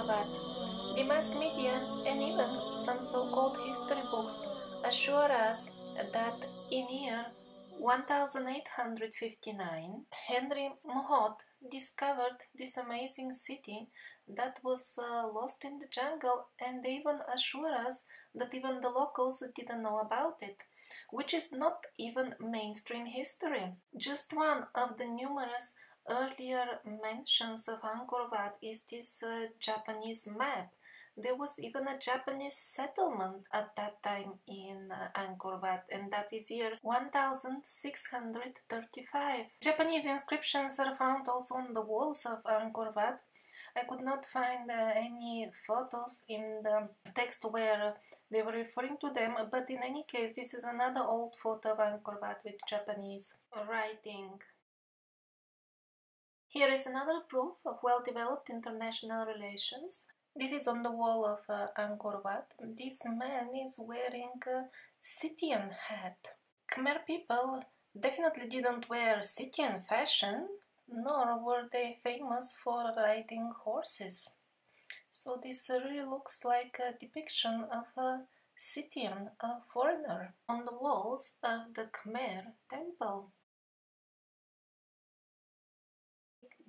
Wat. The mass media and even some so-called history books assure us that in year 1859, Henry Mohot discovered this amazing city that was lost in the jungle, and they even assure us that even the locals didn't know about it, which is not even mainstream history. Just one of the numerous earlier mentions of Angkor Wat is this Japanese map. There was even a Japanese settlement at that time in Angkor Wat, and that is year 1635. Japanese inscriptions are found also on the walls of Angkor Wat. I could not find any photos in the text where they were referring to them, but in any case, this is another old photo of Angkor Wat with Japanese writing. Here is another proof of well-developed international relations. This is on the wall of Angkor Wat. This man is wearing a Scythian hat. Khmer people definitely didn't wear Scythian fashion, nor were they famous for riding horses. So this really looks like a depiction of a Scythian, a foreigner, on the walls of the Khmer temple.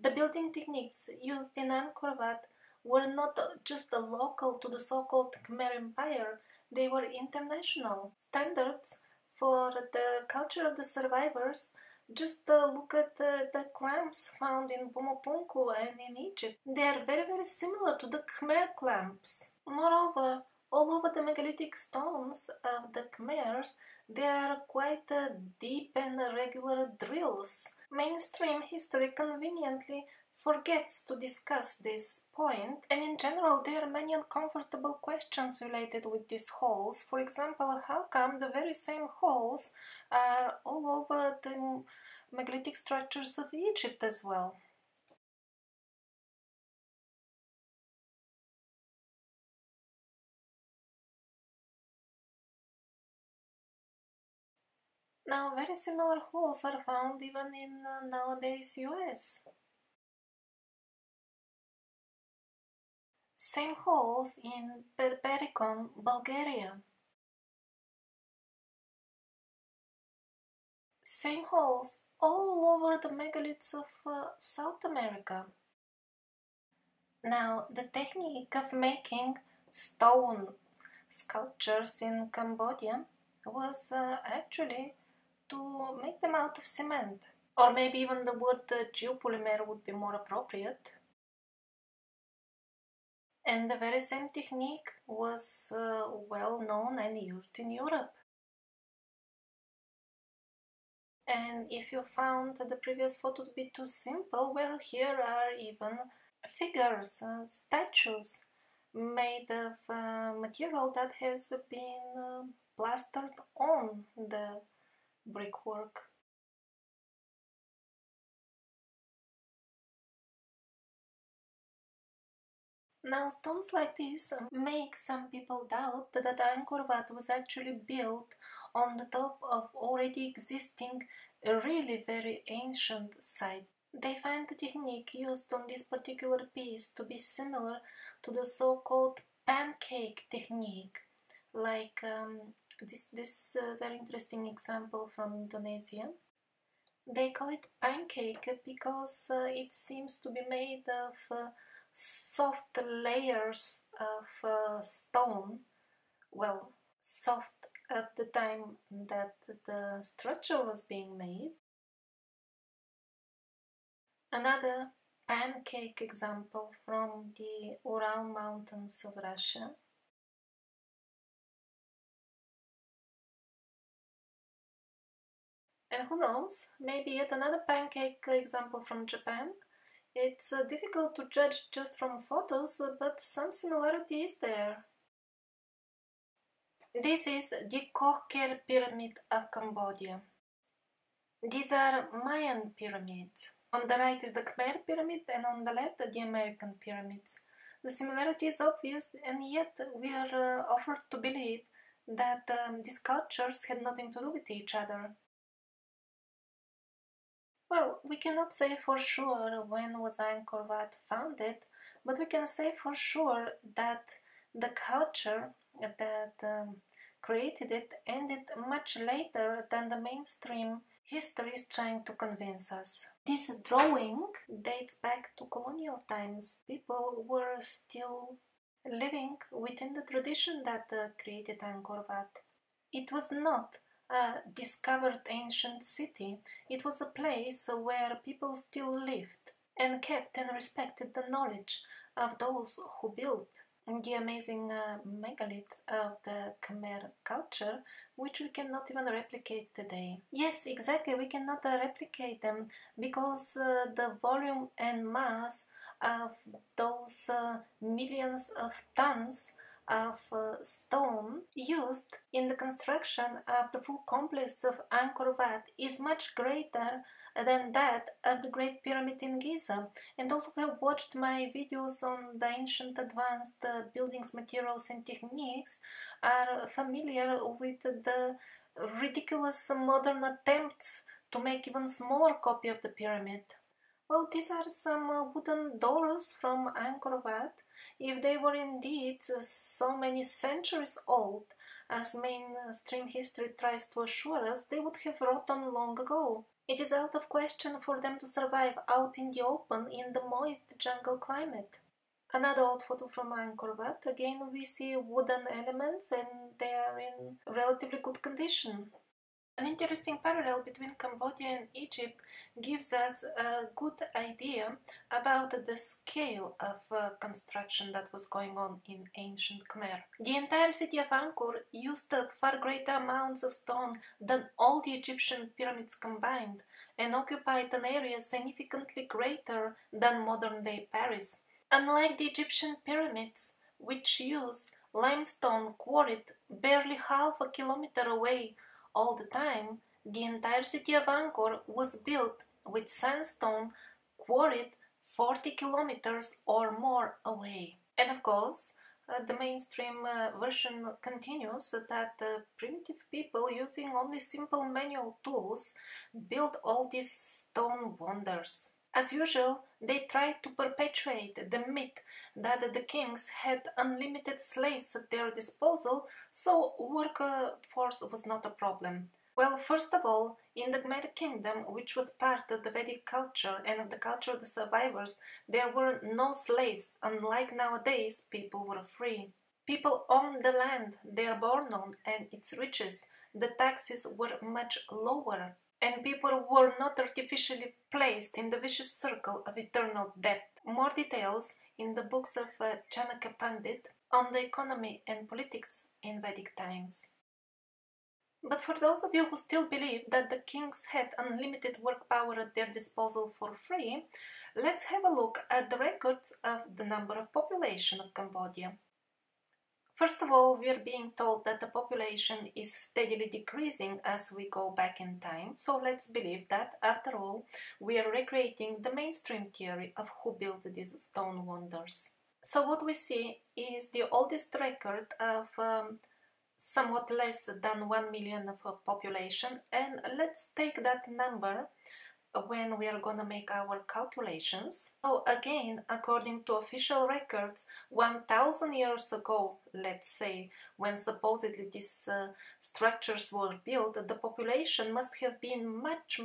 The building techniques used in Angkor Wat were not just local to the so-called Khmer Empire, they were international standards for the culture of the survivors. Just look at the clamps found in Bumapunku and in Egypt. They are very similar to the Khmer clamps. Moreover, all over the megalithic stones of the Khmers, there are quite deep and regular drills. Mainstream history conveniently forgets to discuss this point, and in general there are many uncomfortable questions related with these holes. For example, how come the very same holes are all over the megalithic structures of Egypt as well? Now, very similar holes are found even in nowadays US. Same holes in Berberikon, Bulgaria. Same holes all over the megaliths of South America. Now, the technique of making stone sculptures in Cambodia was actually to make them out of cement. Or maybe even the word geopolymer would be more appropriate. And the very same technique was well known and used in Europe. And if you found the previous photo to be too simple, well, here are even figures, statues made of material that has been plastered on the brickwork. Now, stones like this make some people doubt that Angkor Wat was actually built on the top of already existing a really very ancient site. They find the technique used on this particular piece to be similar to the so-called pancake technique, like this very interesting example from Indonesia. They call it pancake because it seems to be made of soft layers of stone. Well, soft at the time that the structure was being made. Another pancake example from the Ural Mountains of Russia. And who knows, maybe yet another pancake example from Japan. It's difficult to judge just from photos, but some similarity is there. This is the Khmer Pyramid of Cambodia. These are Mayan pyramids. On the right is the Khmer Pyramid, and on the left the American pyramids. The similarity is obvious, and yet we are offered to believe that these cultures had nothing to do with each other. Well, we cannot say for sure when was Angkor Wat founded, but we can say for sure that the culture that created it ended much later than the mainstream history is trying to convince us. This drawing dates back to colonial times. People were still living within the tradition that created Angkor Wat. It was not a discovered ancient city, it was a place where people still lived and kept and respected the knowledge of those who built the amazing megaliths of the Khmer culture, which we cannot even replicate today. Yes, exactly, we cannot replicate them because the volume and mass of those millions of tons of stone used in the construction of the full complex of Angkor Wat is much greater than that of the Great Pyramid in Giza. And those who have watched my videos on the ancient advanced buildings, materials and techniques are familiar with the ridiculous modern attempts to make even smaller copy of the pyramid. Well, these are some wooden doors from Angkor Wat. If they were indeed so many centuries old, as mainstream history tries to assure us, they would have rotten long ago. It is out of question for them to survive out in the open in the moist jungle climate. Another old photo from Angkor Wat. Again, we see wooden elements and they are in relatively good condition. An interesting parallel between Cambodia and Egypt gives us a good idea about the scale of construction that was going on in ancient Khmer. The entire city of Angkor used up far greater amounts of stone than all the Egyptian pyramids combined and occupied an area significantly greater than modern-day Paris. Unlike the Egyptian pyramids, which use limestone quarried barely half a kilometer away all the time, the entire city of Angkor was built with sandstone quarried 40 kilometers or more away. And of course, the mainstream version continues that primitive people using only simple manual tools built all these stone wonders. As usual, they tried to perpetuate the myth that the kings had unlimited slaves at their disposal, so workforce was not a problem. Well, first of all, in the Khmer kingdom, which was part of the Vedic culture and of the culture of the survivors, there were no slaves. Unlike nowadays, people were free. People owned the land they are born on and its riches. The taxes were much lower, and people were not artificially placed in the vicious circle of eternal debt. More details in the books of Chanakya Pandit on the economy and politics in Vedic times. But for those of you who still believe that the kings had unlimited work power at their disposal for free, let's have a look at the records of the number of population of Cambodia. First of all, we are being told that the population is steadily decreasing as we go back in time, so let's believe that, after all, we are recreating the mainstream theory of who built these stone wonders. So what we see is the oldest record of somewhat less than 1 million of population, and let's take that number when we are going to make our calculations. So again, according to official records, 1000 years ago, let's say, when supposedly these structures were built, the population must have been much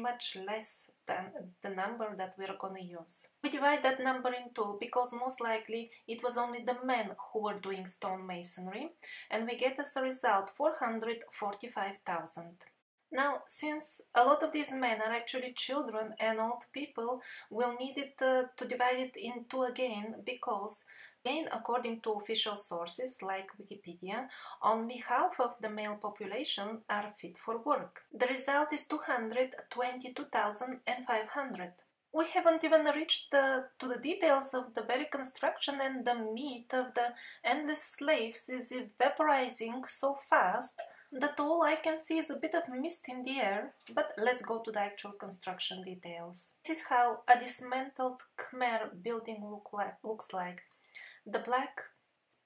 less than the number that we are going to use. We divide that number in two because most likely it was only the men who were doing stone masonry, and we get as a result 445,000. Now, since a lot of these men are actually children and old people, we'll need it to divide it in two again because, again, according to official sources like Wikipedia, only half of the male population are fit for work. The result is 222,500. We haven't even reached to the details of the very construction, and the myth of the endless slaves is evaporizing so fast that all I can see is a bit of mist in the air, but let's go to the actual construction details. This is how a dismantled Khmer building looks like. The black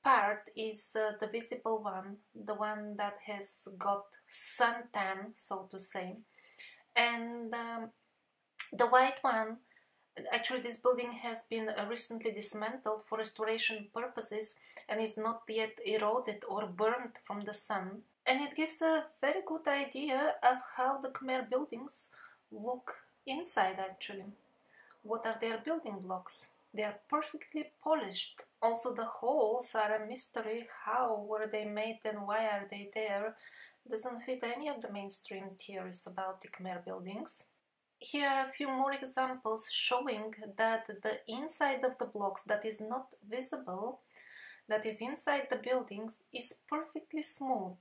part is the visible one, the one that has got suntan, so to say, and the white one Actually, this building has been recently dismantled for restoration purposes and is not yet eroded or burned from the sun. And it gives a very good idea of how the Khmer buildings look inside actually. What are their building blocks? They are perfectly polished. Also the holes are a mystery. How were they made and why are they there? Doesn't fit any of the mainstream theories about the Khmer buildings. Here are a few more examples showing that the inside of the blocks that is not visible, that is inside the buildings, is perfectly smooth.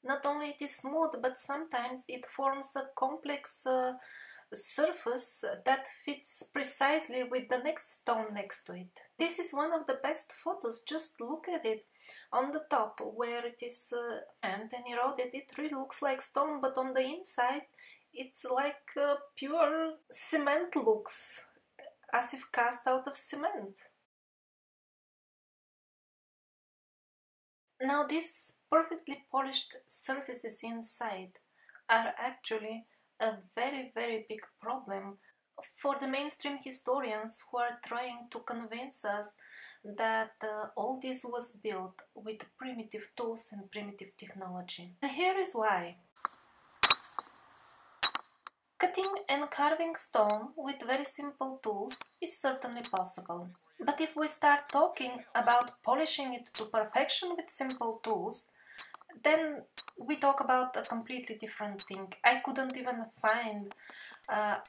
Not only it is smooth, but sometimes it forms a complex surface that fits precisely with the next stone next to it. This is one of the best photos, just look at it. On the top where it is and eroded, it really looks like stone, but on the inside it's like pure cement looks, as if cast out of cement. Now these perfectly polished surfaces inside are actually a very big problem for the mainstream historians who are trying to convince us that all this was built with primitive tools and primitive technology. And here is why. Cutting and carving stone with very simple tools is certainly possible. But if we start talking about polishing it to perfection with simple tools, then we talk about a completely different thing. I couldn't even find a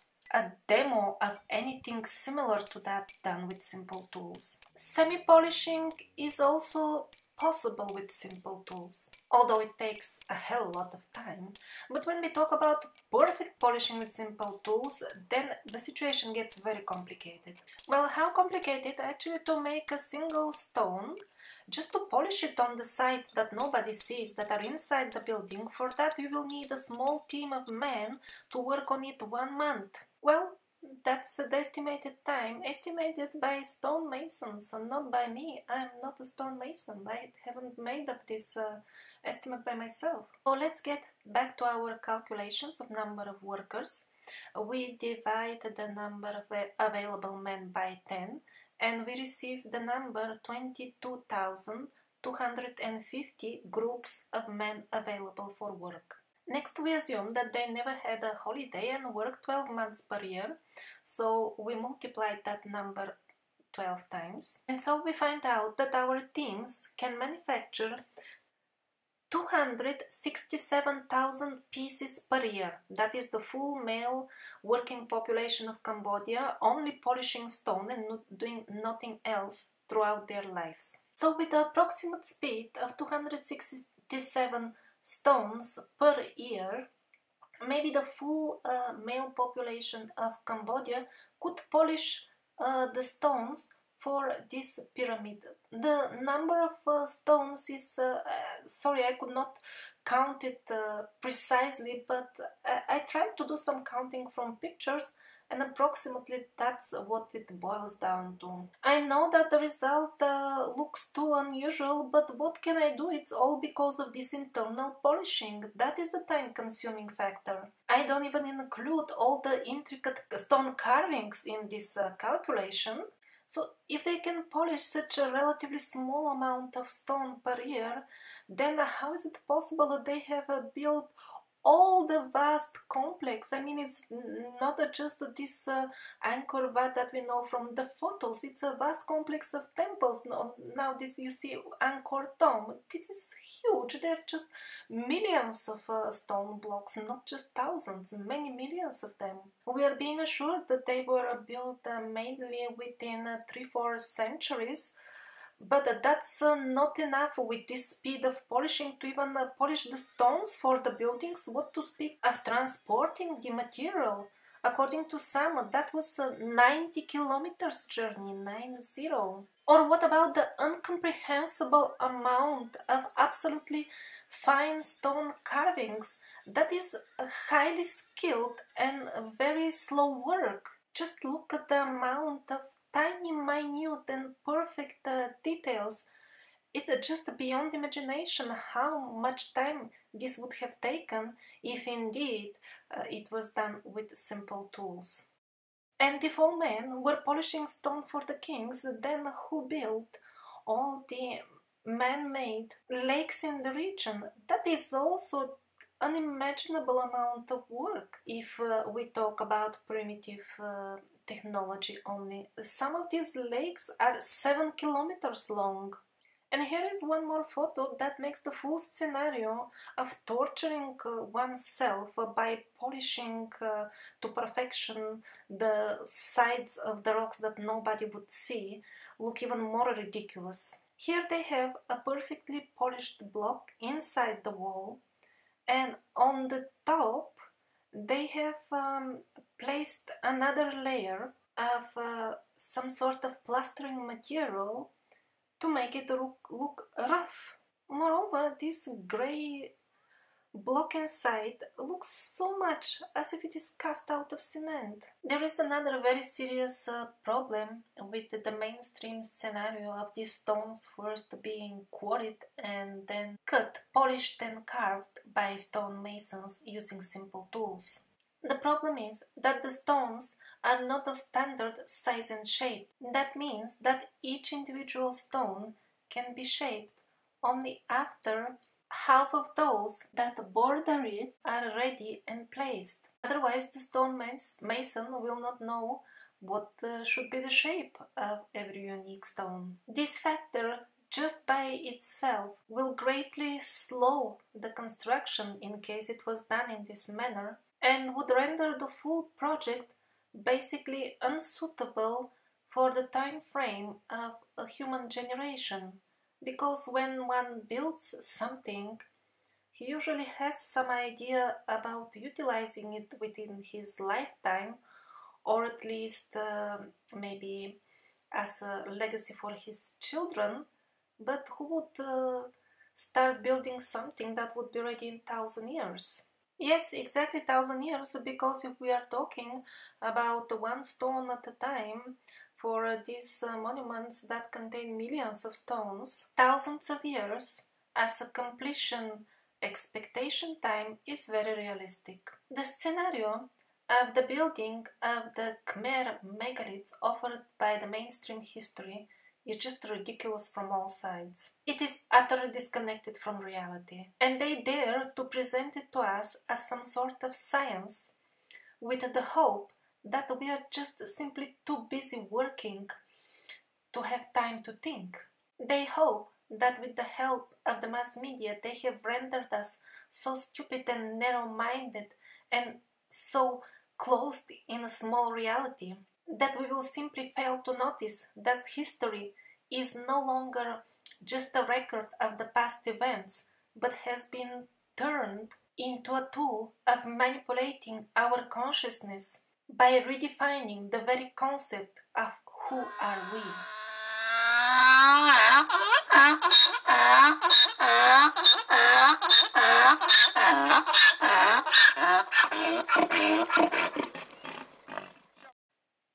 demo of anything similar to that done with simple tools. Semi-polishing is also possible with simple tools, although it takes a hell lot of time. But when we talk about perfect polishing with simple tools, then the situation gets very complicated. Well, how complicated? Actually, to make a single stone, just to polish it on the sides that nobody sees, that are inside the building, for that we will need a small team of men to work on it 1 month. Well, that's the estimated time, estimated by stonemasons and not by me. I'm not a stonemason. I haven't made up this estimate by myself. So let's get back to our calculations of number of workers. We divide the number of available men by 10 and we receive the number 22,250 groups of men available for work. Next, we assume that they never had a holiday and worked 12 months per year, so we multiplied that number 12 times. And so we find out that our teams can manufacture 267,000 pieces per year. That is the full male working population of Cambodia, only polishing stone and doing nothing else throughout their lives. So with the approximate speed of 267 stones per year, maybe the full male population of Cambodia could polish the stones for this pyramid. The number of stones is, sorry, I could not count it precisely, but I tried to do some counting from pictures, and approximately that's what it boils down to. I know that the result looks too unusual, but what can I do? It's all because of this internal polishing. That is the time-consuming factor. I don't even include all the intricate stone carvings in this calculation. So if they can polish such a relatively small amount of stone per year, then how is it possible that they have built all the vast complex? I mean, it's not just this Angkor Wat that we know from the photos. It's a vast complex of temples. Now this you see Angkor Tomb. This is huge. There are just millions of stone blocks, not just thousands, many millions of them. We are being assured that they were built mainly within 3-4 centuries. But that's not enough with this speed of polishing to even polish the stones for the buildings. What to speak of transporting the material? According to some, that was a 90 kilometers journey, 90. Or what about the incomprehensible amount of absolutely fine stone carvings? That is highly skilled and very slow work. Just look at the amount of tiny, minute and perfect details. It's just beyond imagination how much time this would have taken if indeed it was done with simple tools. And if all men were polishing stone for the kings, then who built all the man-made lakes in the region? That is also unimaginable amount of work if we talk about primitive technology only. Some of these lakes are 7 kilometers long. And here is one more photo that makes the full scenario of torturing oneself by polishing to perfection the sides of the rocks that nobody would see look even more ridiculous. Here they have a perfectly polished block inside the wall, and on the top they have placed another layer of some sort of plastering material to make it look rough. Moreover, this grey block inside looks so much as if it is cast out of cement. There is another very serious problem with the mainstream scenario of these stones first being quarried and then cut, polished and carved by stonemasons using simple tools. The problem is that the stones are not of standard size and shape. That means that each individual stone can be shaped only after half of those that border it are ready and placed. Otherwise, the stone mason will not know what should be the shape of every unique stone. This factor just by itself will greatly slow the construction in case it was done in this manner, and would render the full project basically unsuitable for the time frame of a human generation. Because when one builds something, he usually has some idea about utilizing it within his lifetime, or at least maybe as a legacy for his children. But who would start building something that would be ready in 1,000 years? Yes, exactly 1,000 years, because if we are talking about one stone at a time for these monuments that contain millions of stones, thousands of years as a completion expectation time is very realistic. The scenario of the building of the Khmer megaliths offered by the mainstream history is just ridiculous from all sides. It is utterly disconnected from reality, and they dare to present it to us as some sort of science with the hope that we are just simply too busy working to have time to think. They hope that with the help of the mass media they have rendered us so stupid and narrow-minded and so closed in a small reality that we will simply fail to notice that history is no longer just a record of the past events, but has been turned into a tool of manipulating our consciousness by redefining the very concept of who are we.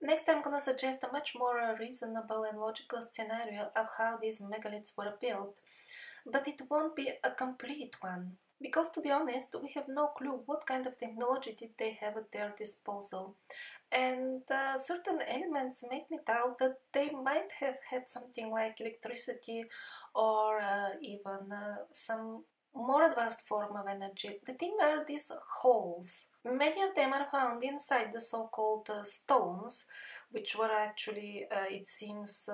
Next, I'm gonna suggest a much more reasonable and logical scenario of how these megaliths were built, but it won't be a complete one, because to be honest, we have no clue what kind of technology did they have at their disposal, and certain elements make me doubt that they might have had something like electricity or even some more advanced form of energy. The thing are these holes. Many of them are found inside the so-called stones, which were actually, it seems,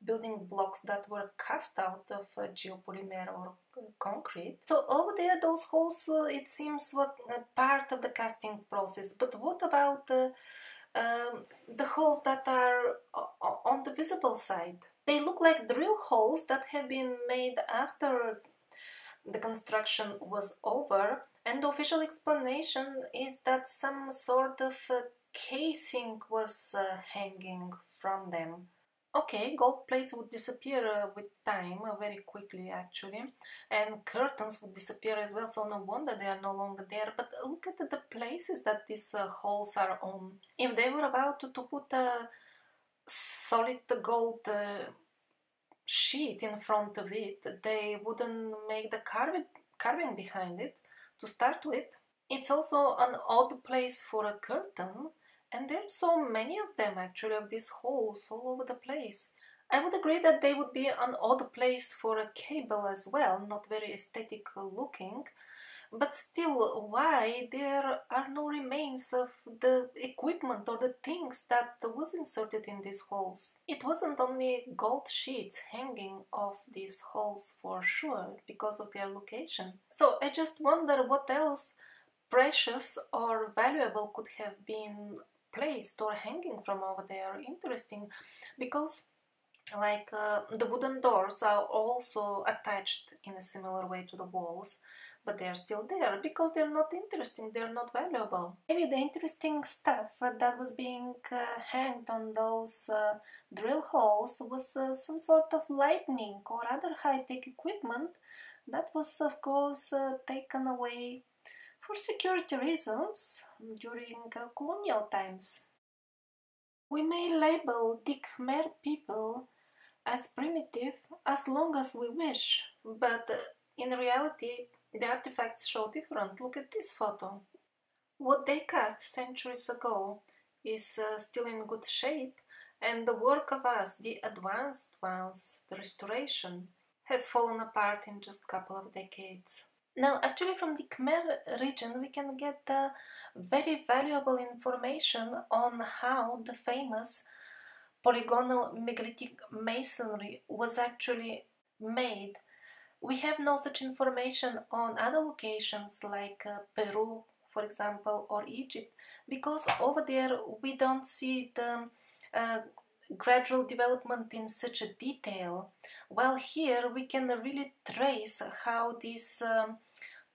building blocks that were cast out of geopolymer or concrete. So over there, those holes, it seems, were part of the casting process. But what about the holes that are on the visible side? They look like drill holes that have been made after the construction was over, and the official explanation is that some sort of casing was hanging from them. Okay, gold plates would disappear with time, very quickly actually, and curtains would disappear as well, so no wonder they are no longer there. But look at the places that these holes are on. If they were about to put a solid gold sheet in front of it, they wouldn't make the carving behind it to start with. It's also an odd place for a curtain, And there are so many of them actually, of these holes all over the place. I would agree that they would be an odd place for a cable as well, not very aesthetic looking, but still, why there are no remains of the equipment or the things that was inserted in these holes? It wasn't only gold sheets hanging off these holes for sure, because of their location. So I just wonder what else precious or valuable could have been placed or hanging from over there. Interesting, because the wooden doors are also attached in a similar way to the walls, but they're still there because they're not interesting, they're not valuable. Maybe the interesting stuff that was being hanged on those drill holes was some sort of lightning or other high-tech equipment that was of course taken away for security reasons during colonial times. We may label the Khmer people as primitive as long as we wish, but in reality the artifacts show different. Look at this photo. What they cast centuries ago is still in good shape, and the work of us, the advanced ones, the restoration, has fallen apart in just a couple of decades. Now, actually, from the Khmer region, we can get very valuable information on how the famous polygonal megalithic masonry was actually made. We have no such information on other locations like Peru, for example, or Egypt, because over there we don't see the uh, gradual development in such a detail. While here we can really trace how this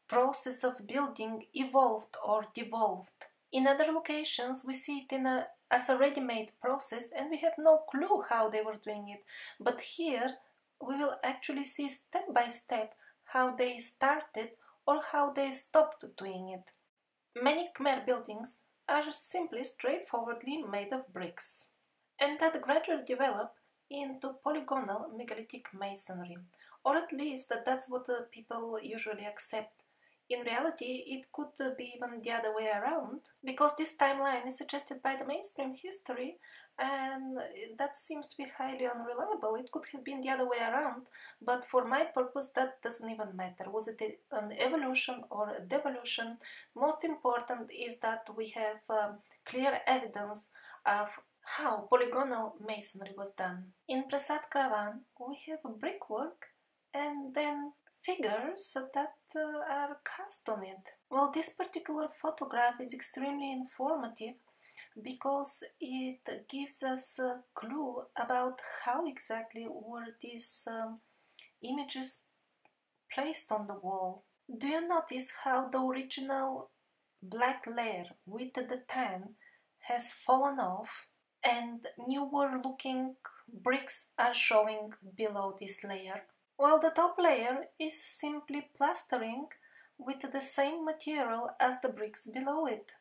process of building evolved or devolved. In other locations we see it as a ready-made process and we have no clue how they were doing it, but here we will actually see step by step how they started or how they stopped doing it. Many Khmer buildings are simply straightforwardly made of bricks, and that gradually develop into polygonal megalithic masonry, or at least that's what people usually accept. In reality, it could be even the other way around, because this timeline is suggested by the mainstream history, and that seems to be highly unreliable. It could have been the other way around, but for my purpose, that doesn't even matter. Was it an evolution or a devolution? Most important is that we have clear evidence of how polygonal masonry was done. In Prasad Kravan, we have brickwork and then figures that are cast on it. Well, this particular photograph is extremely informative because it gives us a clue about how exactly were these images placed on the wall. Do you notice how the original black layer with the tan has fallen off and newer looking bricks are showing below this layer? While the top layer is simply plastering with the same material as the bricks below it.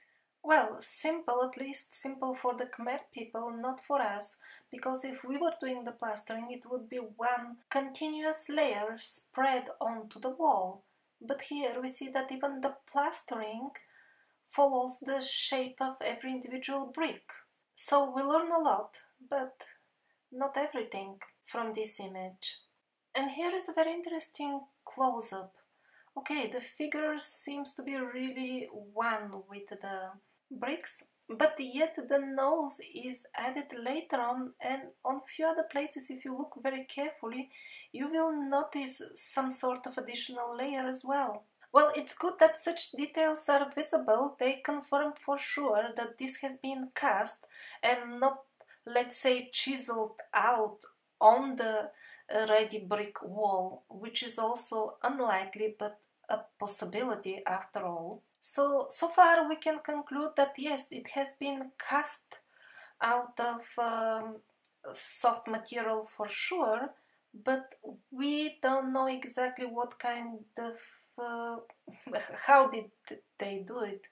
Well, simple, at least simple for the Khmer people, not for us, because if we were doing the plastering it would be one continuous layer spread onto the wall. But here we see that even the plastering follows the shape of every individual brick. So we learn a lot, but not everything from this image. And here is a very interesting close-up. Okay, the figure seems to be really one with the bricks, but yet the nose is added later on, and on a few other places, if you look very carefully, you will notice some sort of additional layer as well. Well, it's good that such details are visible. They confirm for sure that this has been cast and not, let's say, chiseled out on the ready brick wall, which is also unlikely but a possibility after all. So far we can conclude that yes, it has been cast out of soft material for sure, but we don't know exactly what kind of how did they do it.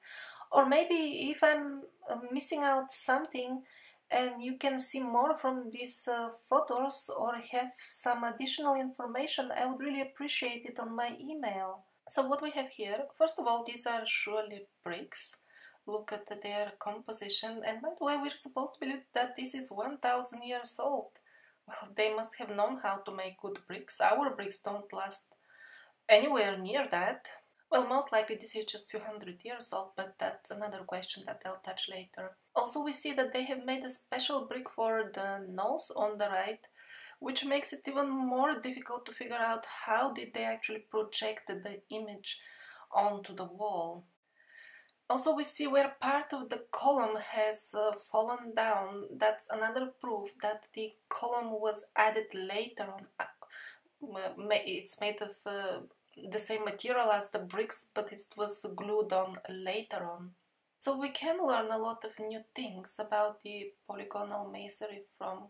Or maybe if I'm missing out something and you can see more from these photos or have some additional information, I would really appreciate it on my email. So what we have here, first of all, these are surely bricks. look at their composition. And by the way, we're supposed to believe that this is 1000 years old. Well, they must have known how to make good bricks. Our bricks don't last anywhere near that. Well, most likely this is just a few hundred years old, but that's another question that I'll touch later. Also, we see that they have made a special brick for the nose on the right, which makes it even more difficult to figure out how did they actually project the image onto the wall. Also, we see where part of the column has fallen down. That's another proof that the column was added later on. It's made of the same material as the bricks, but it was glued on later on. So we can learn a lot of new things about the polygonal masonry from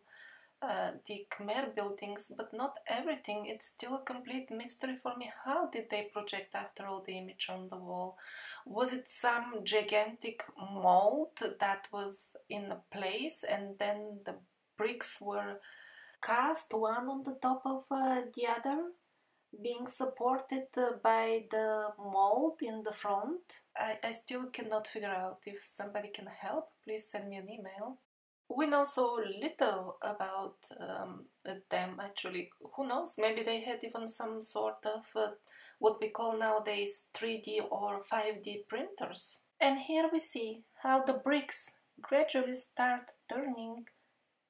the Khmer buildings, but not everything. It's still a complete mystery for me. How did they project, after all, the image on the wall? Was it some gigantic mold that was in a place and then the bricks were cast one on the top of the other, being supported by the mold in the front? I still cannot figure out. If somebody can help, please send me an email. We know so little about them, actually. Who knows? Maybe they had even some sort of what we call nowadays 3D or 5D printers. And here we see how the bricks gradually start turning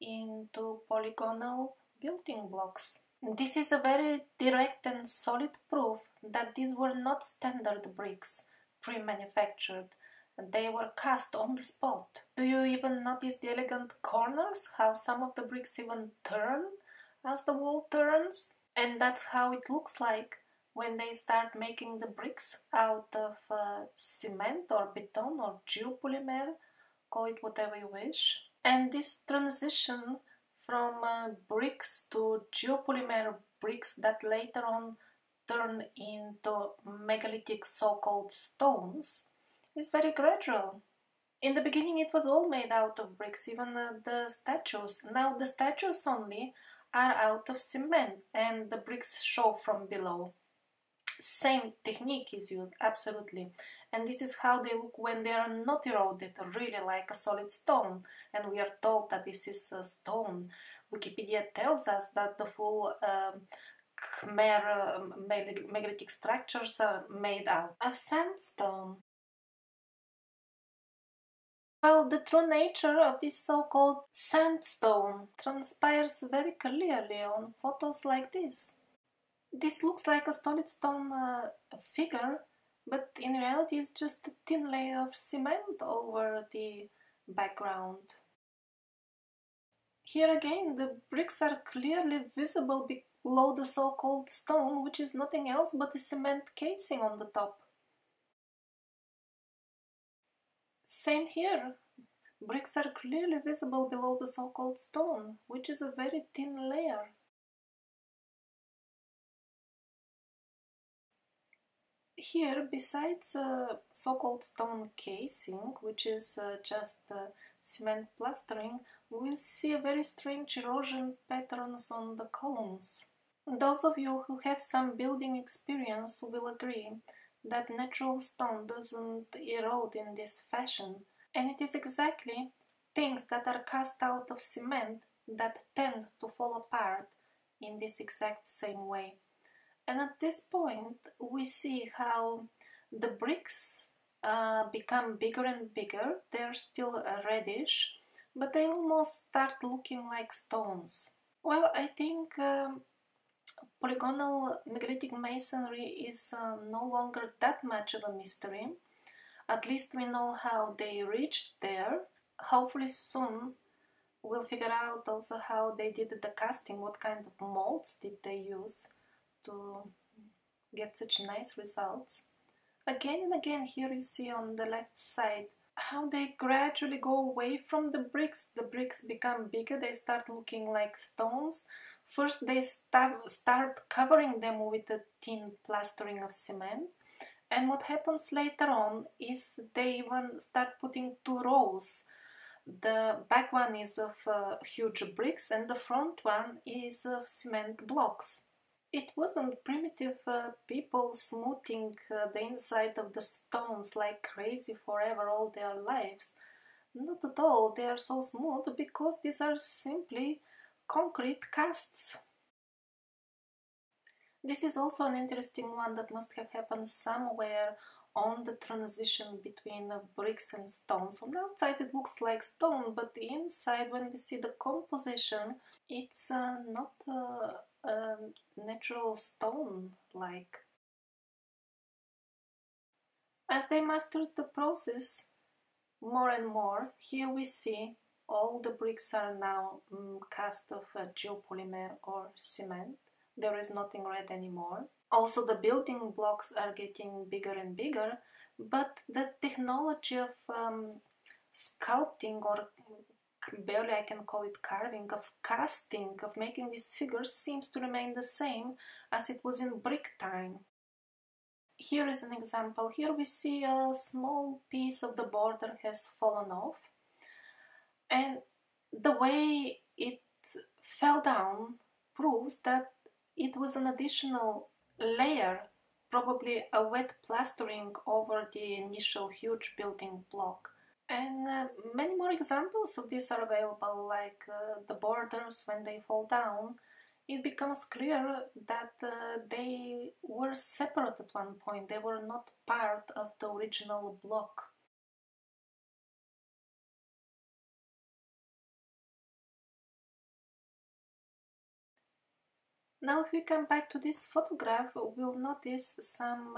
into polygonal building blocks. This is a very direct and solid proof that these were not standard bricks, pre-manufactured. They were cast on the spot. Do you even notice the elegant corners? How some of the bricks even turn as the wall turns? And that's how it looks like when they start making the bricks out of cement or beton or geopolymer, call it whatever you wish. And this transition from bricks to geopolymer bricks that later on turn into megalithic so-called stones is very gradual. In the beginning it was all made out of bricks, even the statues. Now the statues only are out of cement and the bricks show from below. Same technique is used, absolutely. And this is how they look when they are not eroded, really like a solid stone. And we are told that this is a stone. Wikipedia tells us that the full Khmer megalithic structures are made out of sandstone. Well, the true nature of this so-called sandstone transpires very clearly on photos like this. This looks like a solid stone figure, but in reality it's just a thin layer of cement over the background. Here again, the bricks are clearly visible below the so-called stone, which is nothing else but a cement casing on the top. Same here. Bricks are clearly visible below the so-called stone, which is a very thin layer. Here, besides so-called stone casing, which is just cement plastering, we'll see a very strange erosion patterns on the columns. Those of you who have some building experience will agree that natural stone doesn't erode in this fashion, and it is exactly things that are cast out of cement that tend to fall apart in this exact same way. And at this point we see how the bricks become bigger and bigger. They're still reddish, but they almost start looking like stones. Well, I think polygonal megalithic masonry is no longer that much of a mystery. At least we know how they reached there. Hopefully soon we'll figure out also how they did the casting, what kind of molds did they use to get such nice results. Again and again, here you see on the left side how they gradually go away from the bricks. The bricks become bigger, they start looking like stones. First they start covering them with a thin plastering of cement, and what happens later on is they even start putting two rows. The back one is of huge bricks and the front one is of cement blocks. It wasn't primitive people smoothing the inside of the stones like crazy forever all their lives. Not at all, they are so smooth because these are simply concrete casts. This is also an interesting one that must have happened somewhere on the transition between bricks and stones. On the outside it looks like stone, but the inside, when we see the composition, it's not a natural stone-like. As they mastered the process more and more, here we see all the bricks are now cast of geopolymer or cement. There is nothing red anymore. Also, the building blocks are getting bigger and bigger, but the technology of sculpting, or barely I can call it carving, of casting, of making these figures seems to remain the same as it was in brick time. Here is an example. Here we see a small piece of the border has fallen off, and the way it fell down proves that it was an additional layer, probably a wet plastering over the initial huge building block. And many more examples of this are available, like the borders when they fall down. It becomes clear that they were separate at one point, they were not part of the original block. Now if we come back to this photograph, we'll notice some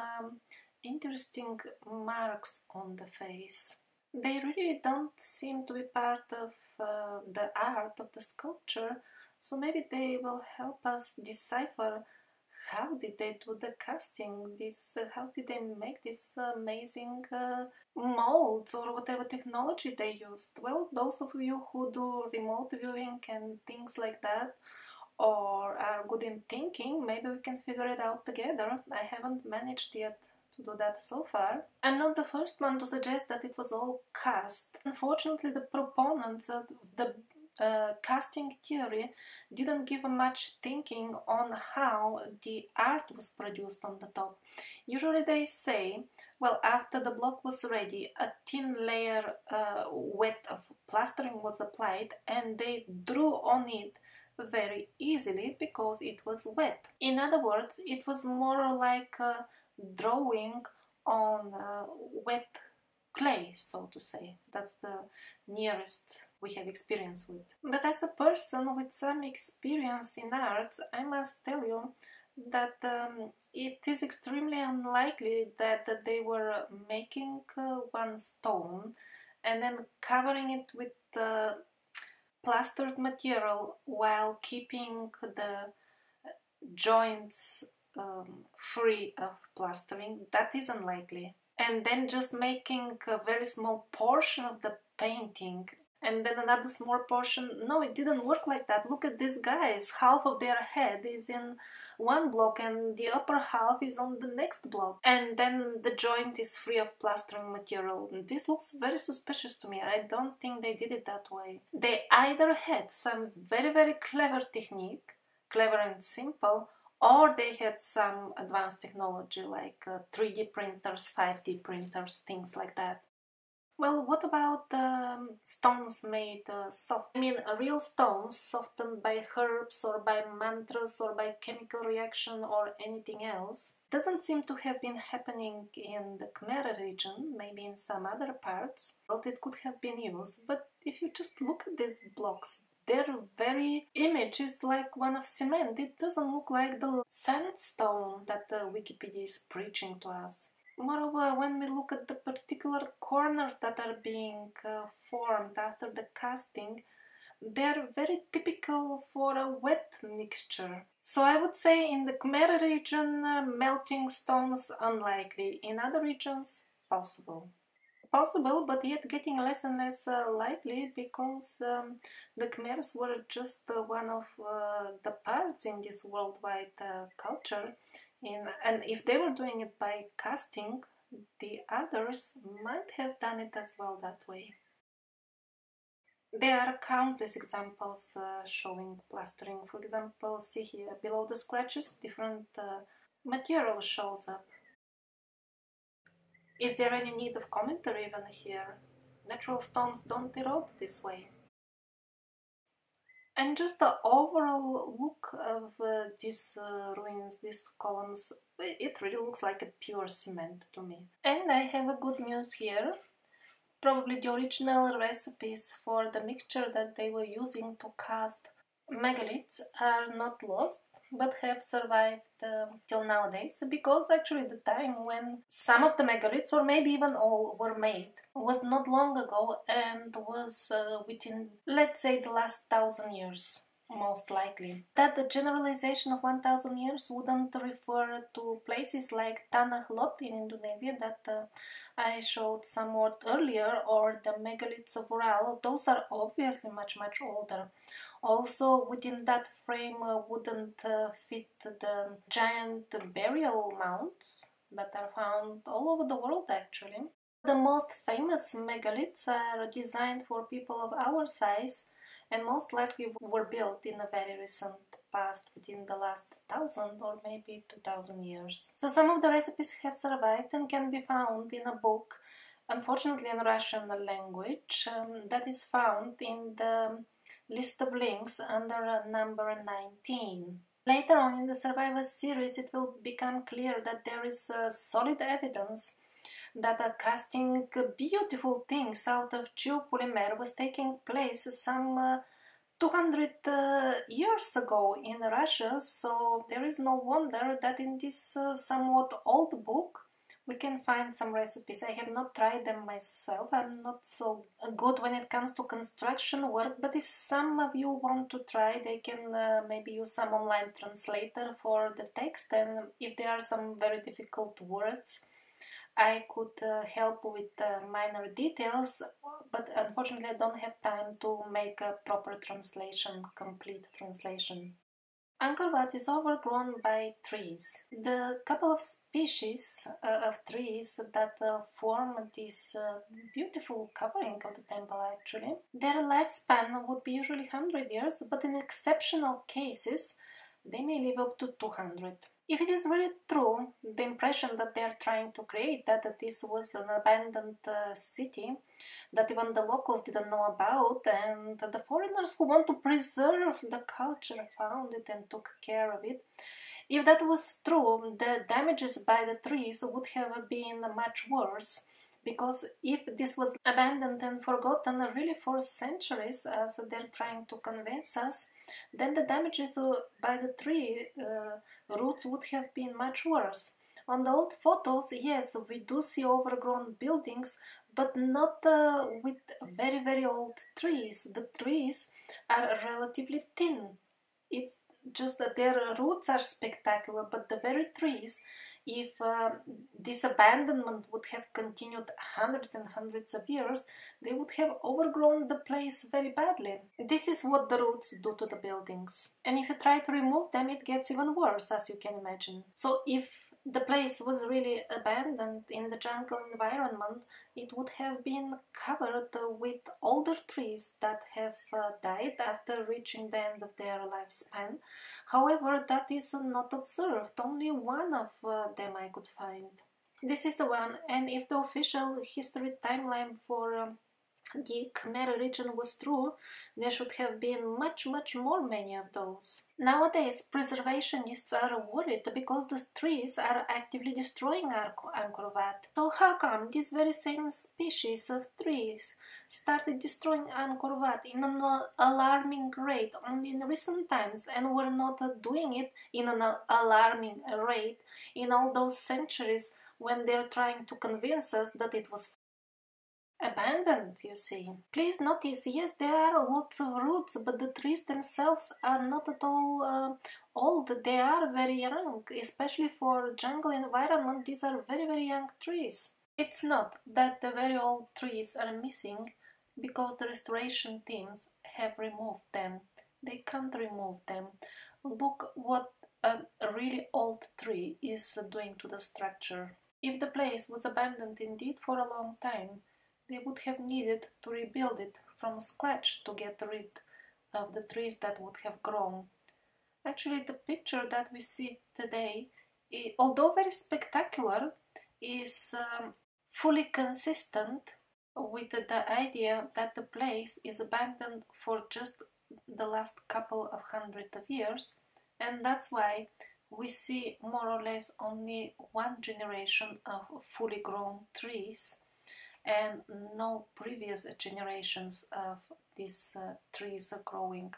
interesting marks on the face. They really don't seem to be part of the art of the sculpture, so maybe they will help us decipher how did they do the casting, how did they make these amazing molds or whatever technology they used. Well, those of you who do remote viewing and things like that, or are good in thinking, maybe we can figure it out together. I haven't managed yet to do that so far. I'm not the first one to suggest that it was all cast. Unfortunately, the proponents of the casting theory didn't give much thinking on how the art was produced on the top. Usually they say, well, after the block was ready, a thin layer wet of plastering was applied, and they drew on it very easily because it was wet. In other words, it was more like a drawing on wet clay, so to say. That's the nearest we have experience with. But as a person with some experience in arts, I must tell you that it is extremely unlikely that they were making one stone and then covering it with plastered material while keeping the joints free of plastering. That is unlikely. And then just making a very small portion of the painting and then another small portion. No, it didn't work like that. Look at these guys. Half of their head is in one block and the upper half is on the next block. And then the joint is free of plastering material. This looks very suspicious to me. I don't think they did it that way. They either had some very, very clever technique, clever and simple, or they had some advanced technology like 3D printers, 5D printers, things like that. Well, what about stones made soft? I mean, real stones softened by herbs or by mantras or by chemical reaction or anything else doesn't seem to have been happening in the Khmer region, maybe in some other parts. Well, it could have been used, but if you just look at these blocks, their very image is like one of cement. It doesn't look like the sandstone that Wikipedia is preaching to us. Moreover, when we look at the particular corners that are being formed after the casting, they're very typical for a wet mixture. So I would say in the Khmer region, melting stones unlikely. In other regions, possible. Possible, but yet getting less and less likely because the Khmers were just one of the parts in this worldwide culture. And if they were doing it by casting, the others might have done it as well that way. There are countless examples showing plastering. For example, see here below the scratches, different material shows up. Is there any need of commentary even here? Natural stones don't erode this way. And just the overall look of these ruins, these columns, it really looks like a pure cement to me. And I have a good news here. Probably the original recipes for the mixture that they were using to cast megaliths are not lost, but have survived till nowadays, because actually the time when some of the megaliths, or maybe even all, were made was not long ago and was within, let's say, the last 1,000 years. Most likely. That the generalization of 1,000 years wouldn't refer to places like Tanah Lot in Indonesia that I showed somewhat earlier, or the megaliths of Ural. Those are obviously much older. Also, within that frame wouldn't fit the giant burial mounds that are found all over the world actually. The most famous megaliths are designed for people of our size and most likely were built in a very recent past, within the last 1,000 or maybe 2,000 years. So some of the recipes have survived and can be found in a book, unfortunately in Russian language, that is found in the list of links under number 19. Later on in the Survivor series, it will become clear that there is solid evidence that casting beautiful things out of geopolymer was taking place some 200 years ago in Russia, so there is no wonder that in this somewhat old book we can find some recipes. I have not tried them myself, I'm not so good when it comes to construction work, but if some of you want to try, they can maybe use some online translator for the text, and if there are some very difficult words, I could help with minor details, but unfortunately I don't have time to make a proper translation, complete translation. Angkor Wat is overgrown by trees. The couple of species of trees that form this beautiful covering of the temple actually, their lifespan would be usually 100 years, but in exceptional cases they may live up to 200. If it is really true, the impression that they are trying to create, that this was an abandoned city that even the locals didn't know about, and the foreigners who want to preserve the culture found it and took care of it, if that was true, the damages by the trees would have been much worse. Because if this was abandoned and forgotten really for centuries, as they're trying to convince us, then the damages by the tree roots would have been much worse. On the old photos, yes, we do see overgrown buildings, but not with very old trees. The trees are relatively thin. It's just that their roots are spectacular, but the very trees, if this abandonment would have continued hundreds and hundreds of years, they would have overgrown the place very badly. This is what the roots do to the buildings. And if you try to remove them, it gets even worse, as you can imagine. So if the place was really abandoned in the jungle environment, it would have been covered with older trees that have died after reaching the end of their lifespan. However, that is not observed. Only one of them I could find. This is the one, and if the official history timeline for the Khmer region was true, there should have been much more many of those. Nowadays, preservationists are worried because the trees are actively destroying Angkor Wat. So how come these very same species of trees started destroying Angkor Wat in an alarming rate only in recent times, and were not doing it in an alarming rate in all those centuries when they're trying to convince us that it was abandoned, you see. Please notice, yes, there are lots of roots, but the trees themselves are not at all old. They are very young, especially for jungle environment. These are very young trees. It's not that the very old trees are missing because the restoration teams have removed them. They can't remove them. Look what a really old tree is doing to the structure. If the place was abandoned indeed for a long time, they would have needed to rebuild it from scratch to get rid of the trees that would have grown. Actually, the picture that we see today, although very spectacular, is fully consistent with the idea that the place is abandoned for just the last couple of hundred of years, and that's why we see more or less only one generation of fully grown trees and no previous generations of these trees growing.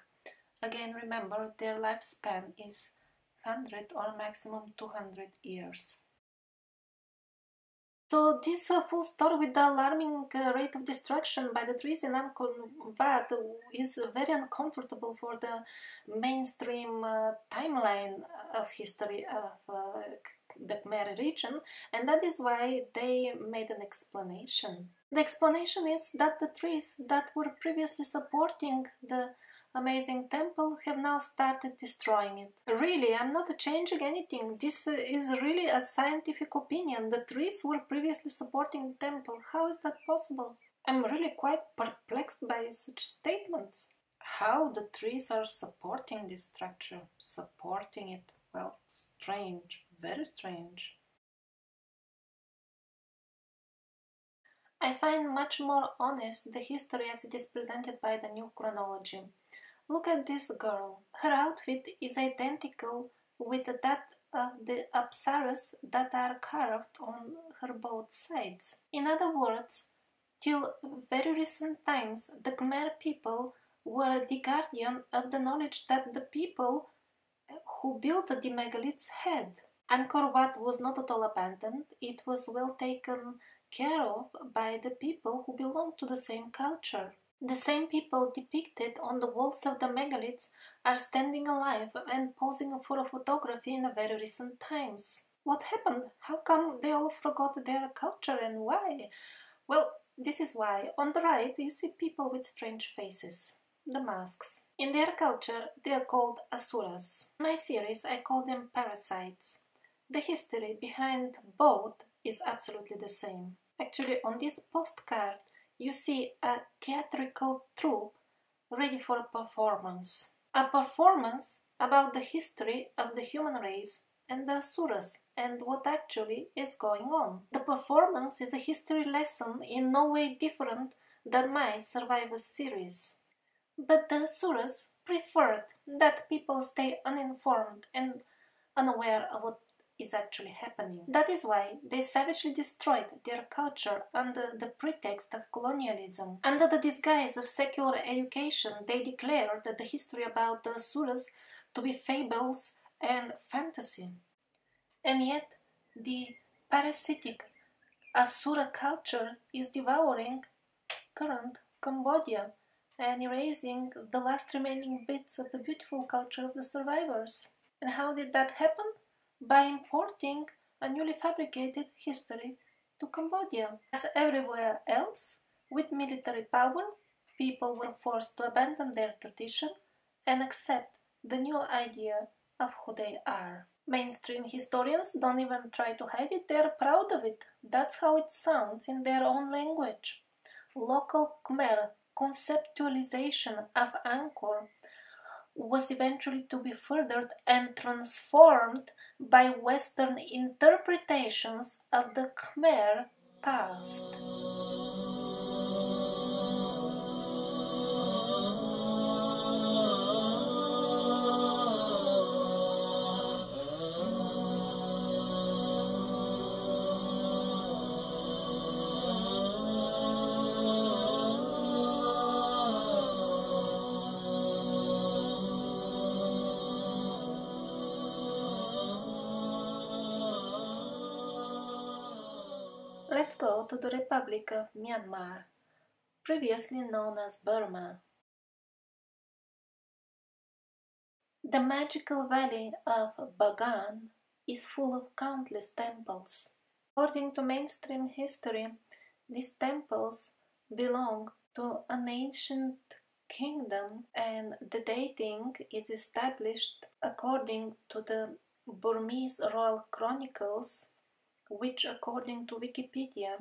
Again, remember, their lifespan is 100 or maximum 200 years. So this full story with the alarming rate of destruction by the trees in Angkor Wat is very uncomfortable for the mainstream timeline of history of the Khmer region, and that is why they made an explanation. The explanation is that the trees that were previously supporting the amazing temple have now started destroying it. Really, I'm not changing anything. This is really a scientific opinion. The trees were previously supporting the temple. How is that possible? I'm really quite perplexed by such statements. How the trees are supporting this structure? Supporting it? Well, strange. Very strange. I find much more honest the history as it is presented by the new chronology. Look at this girl. Her outfit is identical with that of the apsaras that are carved on her both sides. In other words, till very recent times, the Khmer people were the guardian of the knowledge that the people who built the megaliths had. Angkor Wat was not at all abandoned. It was well taken care of by the people who belonged to the same culture. The same people depicted on the walls of the megaliths are standing alive and posing for a photography in very recent times. What happened? How come they all forgot their culture and why? Well, this is why. On the right you see people with strange faces, the masks. In their culture they are called asuras. In my series I call them parasites. The history behind both is absolutely the same. Actually, on this postcard you see a theatrical troupe ready for a performance. A performance about the history of the human race and the asuras and what actually is going on. The performance is a history lesson in no way different than my Survivor series. But the asuras preferred that people stay uninformed and unaware of what is actually happening. That is why they savagely destroyed their culture under the pretext of colonialism. Under the disguise of secular education, they declared the history about the asuras to be fables and fantasy. And yet, the parasitic asura culture is devouring current Cambodia and erasing the last remaining bits of the beautiful culture of the survivors. And how did that happen? By importing a newly fabricated history to Cambodia. As everywhere else, with military power, people were forced to abandon their tradition and accept the new idea of who they are. Mainstream historians don't even try to hide it, they're proud of it. That's how it sounds in their own language. Local Khmer conceptualization of Angkor was eventually to be furthered and transformed by Western interpretations of the Khmer past. Let's go to the Republic of Myanmar, previously known as Burma. The magical valley of Bagan is full of countless temples. According to mainstream history, these temples belong to an ancient kingdom, and the dating is established according to the Burmese royal chronicles, which, according to Wikipedia,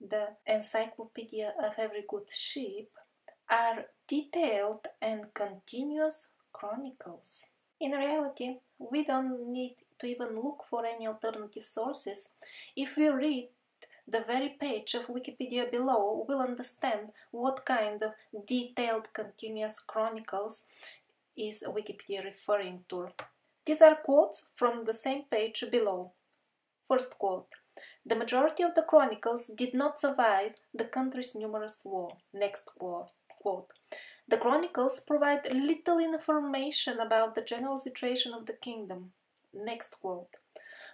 the encyclopedia of every good sheep, are detailed and continuous chronicles. In reality, we don't need to even look for any alternative sources. If we read the very page of Wikipedia below, we'll understand what kind of detailed continuous chronicles is Wikipedia referring to. These are quotes from the same page below. First quote: the majority of the chronicles did not survive the country's numerous war. Next quote: the chronicles provide little information about the general situation of the kingdom. Next quote: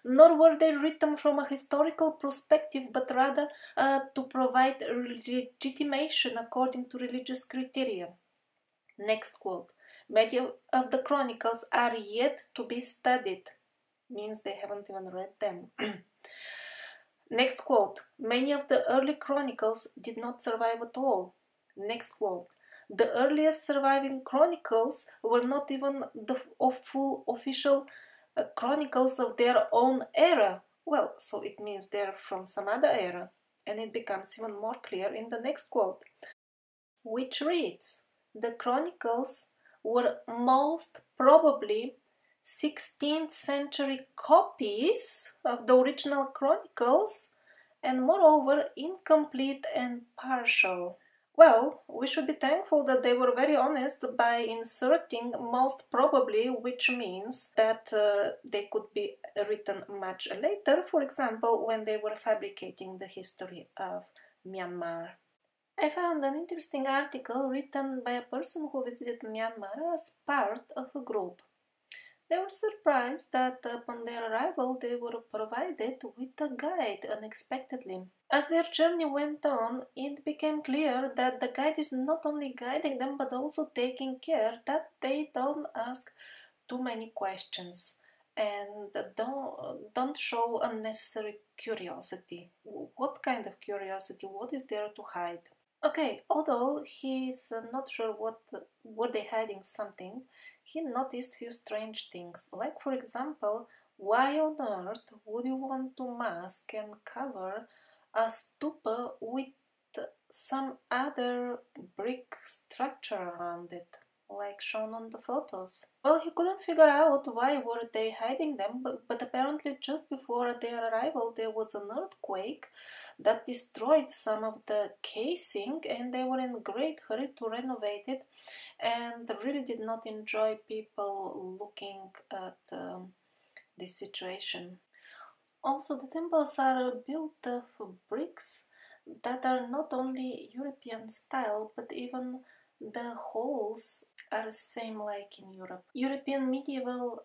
nor were they written from a historical perspective, but rather to provide legitimation according to religious criteria. Next quote: many of the chronicles are yet to be studied. Means they haven't even read them. Next quote: many of the early chronicles did not survive at all. Next quote: the earliest surviving chronicles were not even the full official chronicles of their own era. Well, so it means they're from some other era. And it becomes even more clear in the next quote, which reads: the chronicles were most probably 16th century copies of the original chronicles, and moreover incomplete and partial. Well, we should be thankful that they were very honest by inserting most probably, which means that they could be written much later, for example, when they were fabricating the history of Myanmar. I found an interesting article written by a person who visited Myanmar as part of a group. They were surprised that upon their arrival they were provided with a guide unexpectedly. As their journey went on, it became clear that the guide is not only guiding them but also taking care that they don't ask too many questions and don't show unnecessary curiosity. What kind of curiosity? What is there to hide? Okay, although he's not sure what were they hiding something, he noticed few strange things. Like, for example, why on earth would you want to mask and cover a stupa with some other brick structure around it, like shown on the photos? Well, he couldn't figure out why were they hiding them, but apparently just before their arrival there was an earthquake that destroyed some of the casing, and they were in great hurry to renovate it and really did not enjoy people looking at this situation. Also, the temples are built of bricks that are not only European style, but even the holes are same like in Europe. European medieval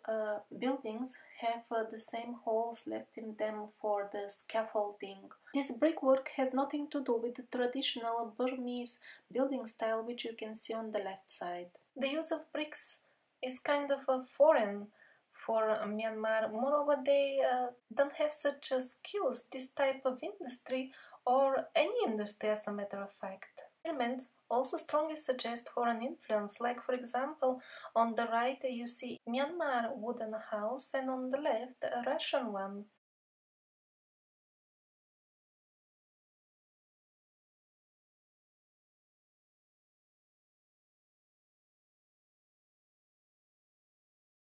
buildings have the same holes left in them for the scaffolding. This brickwork has nothing to do with the traditional Burmese building style, which you can see on the left side. The use of bricks is kind of a foreign for Myanmar. Moreover, they don't have such skills, this type of industry, or any industry as a matter of fact. Elements also strongly suggest foreign influence, like for example on the right you see Myanmar wooden house and on the left a Russian one.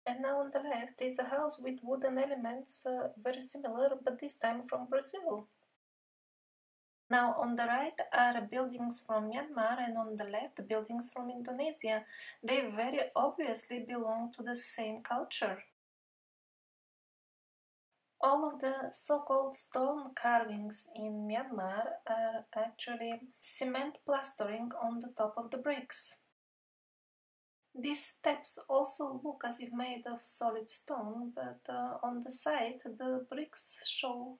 And now on the left is a house with wooden elements, very similar, but this time from Brazil. Now on the right are buildings from Myanmar and on the left buildings from Indonesia. They very obviously belong to the same culture. All of the so-called stone carvings in Myanmar are actually cement plastering on the top of the bricks. These steps also look as if made of solid stone, but on the side the bricks show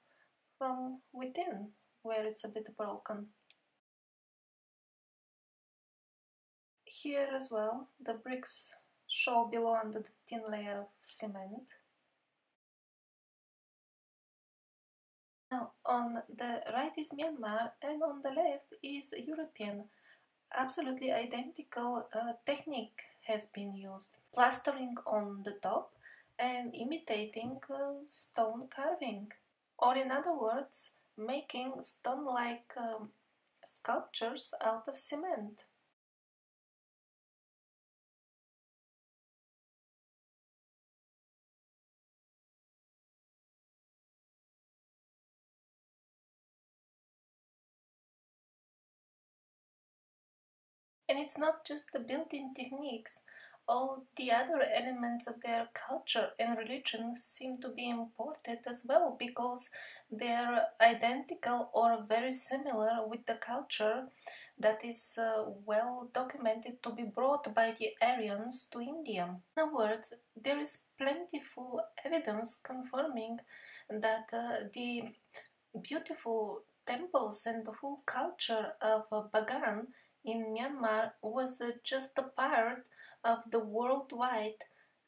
from within, where it's a bit broken. Here as well, the bricks show below under the thin layer of cement. Now, on the right is Myanmar and on the left is European. Absolutely identical technique has been used. Plastering on the top and imitating stone carving. Or in other words, making stone-like sculptures out of cement. And it's not just the building techniques. All the other elements of their culture and religion seem to be imported as well because they're identical or very similar with the culture that is well documented to be brought by the Aryans to India. In other words, there is plentiful evidence confirming that the beautiful temples and the whole culture of Bagan in Myanmar was just a part of the worldwide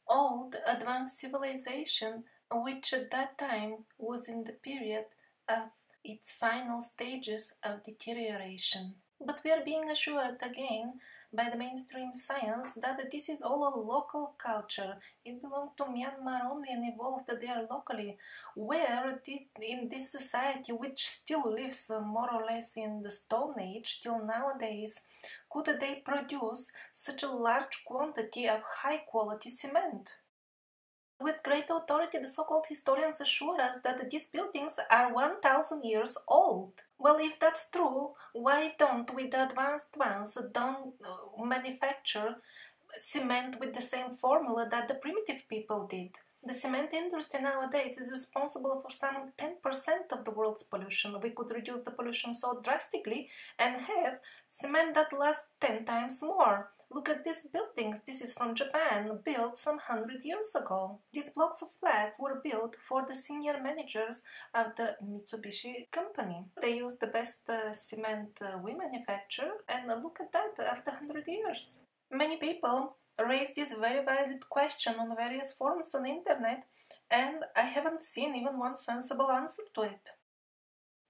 old advanced civilization, which at that time was in the period of its final stages of deterioration. But we are being assured again by the mainstream science that this is all a local culture. It belonged to Myanmar only and evolved there locally. Where did, in this society, which still lives more or less in the Stone Age till nowadays, could they produce such a large quantity of high quality cement? With great authority, the so-called historians assure us that these buildings are 1,000 years old. Well, if that's true, why don't we, the advanced ones, don't manufacture cement with the same formula that the primitive people did? The cement industry nowadays is responsible for some 10% of the world's pollution. We could reduce the pollution so drastically and have cement that lasts 10 times more. Look at these buildings. This is from Japan, built some 100 years ago. These blocks of flats were built for the senior managers of the Mitsubishi company. They use the best cement we manufacture, and look at that after 100 years. Many people raise this very valid question on various forums on the internet, and I haven't seen even one sensible answer to it.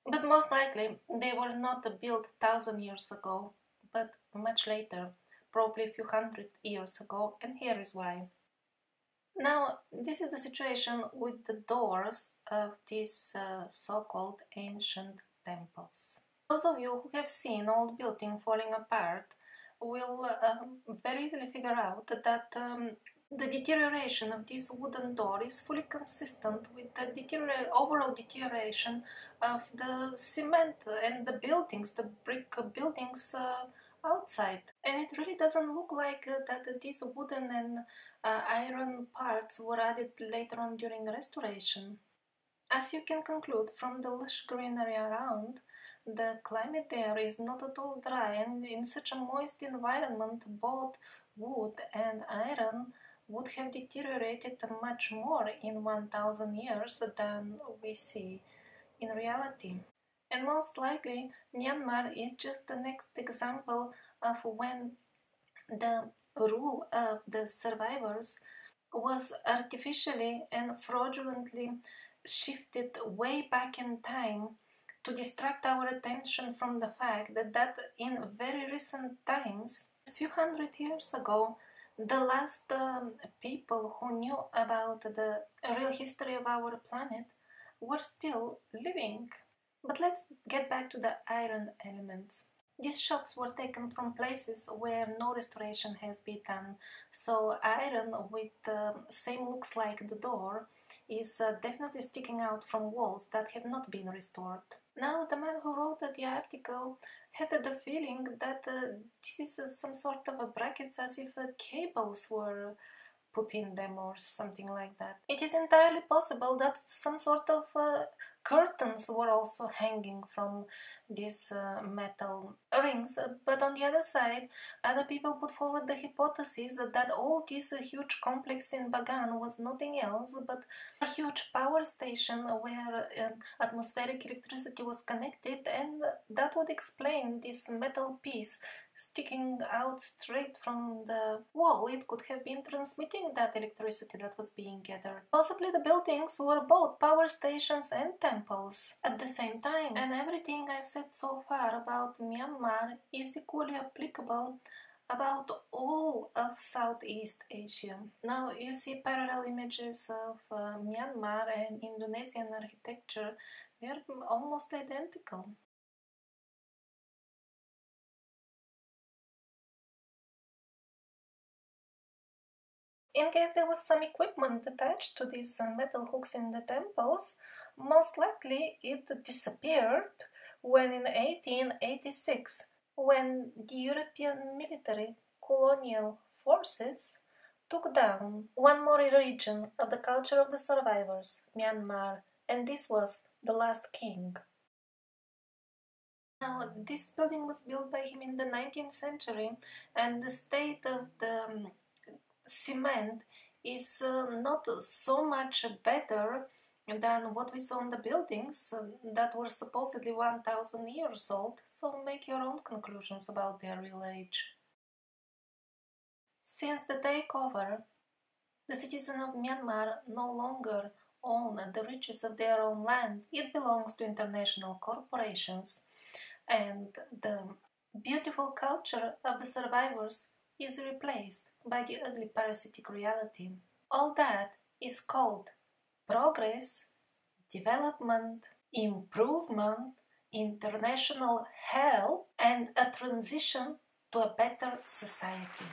But most likely they were not built 1,000 years ago, but much later, probably a few hundred years ago, and here is why. Now, this is the situation with the doors of these so-called ancient temples. Those of you who have seen old building falling apart will very easily figure out that the deterioration of this wooden door is fully consistent with the overall deterioration of the cement and the buildings, the brick buildings outside. And it really doesn't look like that these wooden and iron parts were added later on during restoration. As you can conclude from the lush greenery around, the climate there is not at all dry, and in such a moist environment both wood and iron would have deteriorated much more in 1,000 years than we see in reality. And most likely Myanmar is just the next example of when the rule of the survivors was artificially and fraudulently shifted way back in time to distract our attention from the fact that in very recent times, a few hundred years ago, the last people who knew about the real history of our planet were still living. But let's get back to the iron elements. These shots were taken from places where no restoration has been done, so iron with the same looks like the door is definitely sticking out from walls that have not been restored. Now, the man who wrote the article had the feeling that this is some sort of a brackets, as if cables were put in them or something like that. It is entirely possible that some sort of curtains were also hanging from these metal rings, but on the other side, other people put forward the hypothesis that all this huge complex in Bagan was nothing else but a huge power station where atmospheric electricity was connected, and that would explain this metal piece sticking out straight from the wall. It could have been transmitting that electricity that was being gathered. Possibly the buildings were both power stations and temples at the same time. And everything I've said so far about Myanmar is equally applicable about all of Southeast Asia. Now you see parallel images of Myanmar and Indonesian architecture. They are almost identical. In case there was some equipment attached to these metal hooks in the temples, most likely it disappeared when in 1886 when the European military colonial forces took down one more region of the culture of the survivors, Myanmar, and this was the last king. Now, this building was built by him in the 19th century, and the state of the cement is not so much better than what we saw in the buildings that were supposedly 1000 years old, so make your own conclusions about their real age. Since the takeover, the citizens of Myanmar no longer own the riches of their own land. It belongs to international corporations, and the beautiful culture of the survivors is replaced by the ugly parasitic reality. All that is called progress, development, improvement, international help, and a transition to a better society.